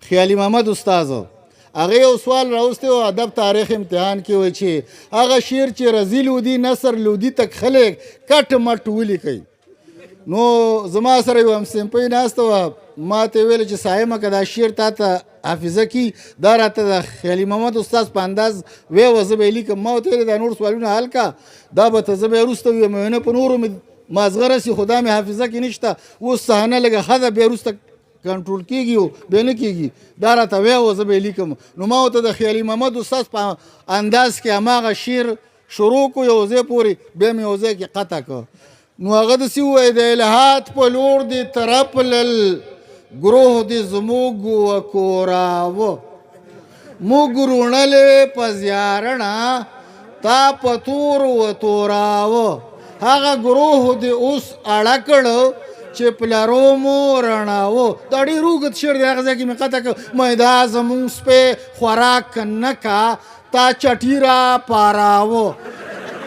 خیالي محمد استاد هغه یو سوال راوستی او ادب تاریخ امتحان کې وایي چې هغه شعر چې رضی لودي نثر لودي تک خلک کټ مټ ولیکئ. نو زما سره یو همسمپۍ ناسته وه، ما ته ویل چې صاحبه که دا شعر تا ته حافظه کي دا راته د خیالي محمد استاد په انداز ویوه زه به یې لیکم. ما ورته ویلې دا نور سوالونه حل که دا به ته زه به یې وروسته ویم نه په نورو مې مازغه رسي خو دا مې حافظه کې نشته. اوس صحنه لږه ښه ده بیا وروسته کنټرول کېږي او بیا نه کېږي دا راته ویوه زه به یې لیکم. نو ما ورته د خیالي محمد استاد په انداز کې هماغه شعر شروع کړو یو ځای پورې بیا مې یو ځای کې قطع کړ. نو هغه داسې ووایي د الهات په لور دې ترپلل گروه دې زموږ وکوراوه موږ روڼلې په زیارڼه تا په تور وتوراوه هغه گروه دې اوس اړه کړ چې پلرو مو رڼاوه. دا ډېر اوږد شعر دی هغه ځای کې مې قطع کړ. مې دا زموږ سپی خوراک نه کا تا چټي را پاراوه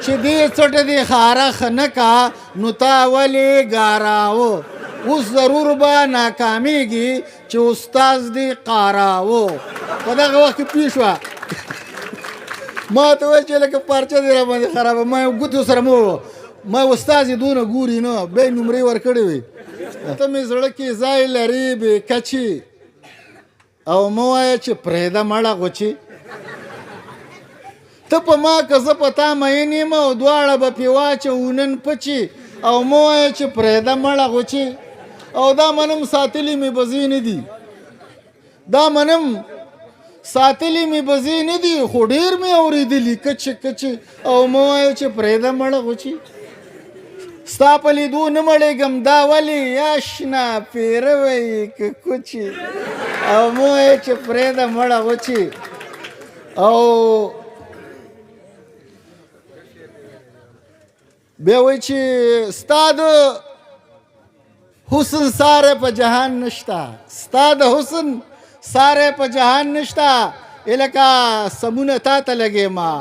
چې دې څټه دې خارخ نه کا نو تا ولې ګاراوه اوس ضرور به ناکامیږي چې استاز دې قاراوه. په دغه وخت کې پوه شوه ما ته ویل چې لکه پارچه دې راباندې خرابه. ما یو ګوتو سره مو ما استاز یې دونه ګوري نه بیا یې نمرې ورکړې وې. ته مې زړه کې ځای لرې بې کچې او مه وایه چې پرېږده مړه غوچې ته په ما که زه په تا مین یم او دواړه به پې واچوو نن پچې او مه وایه چې پرېږده مړه غوچې. او دا منم ساتلي مې بزې نه دي دا منم ساتلي مې بزې نه دي خو ډېر مې اورېدلي کچې کچې او مه وایه چې پرېږده مړه غوچې. ستا په لیدو نه مړېږم دا ولې یا شنه پیروی که کوچې او مه وایه چې پرېږده مړه غوچې. او بیا وایي چې ستا د حسن ساری په جهان نشته ستا د حسن ساری په جهان نشته لکه سمونه تا ته لګېما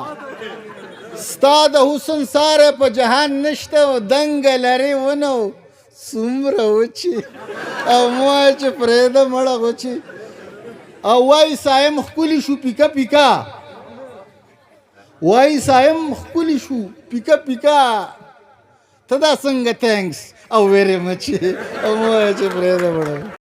ستا د حسن ساری په جهان نشته او دنګه لرې ونه څومره وچې او مه وایه چې پرېږده مړه غوچې. او وایي سایم ښکلي شو پیکه پیکه وایي سایم ښکلي شو پیکه پیکه ته دا څنګه تھینکس او ویری مچ او مو چې پرېږده مړه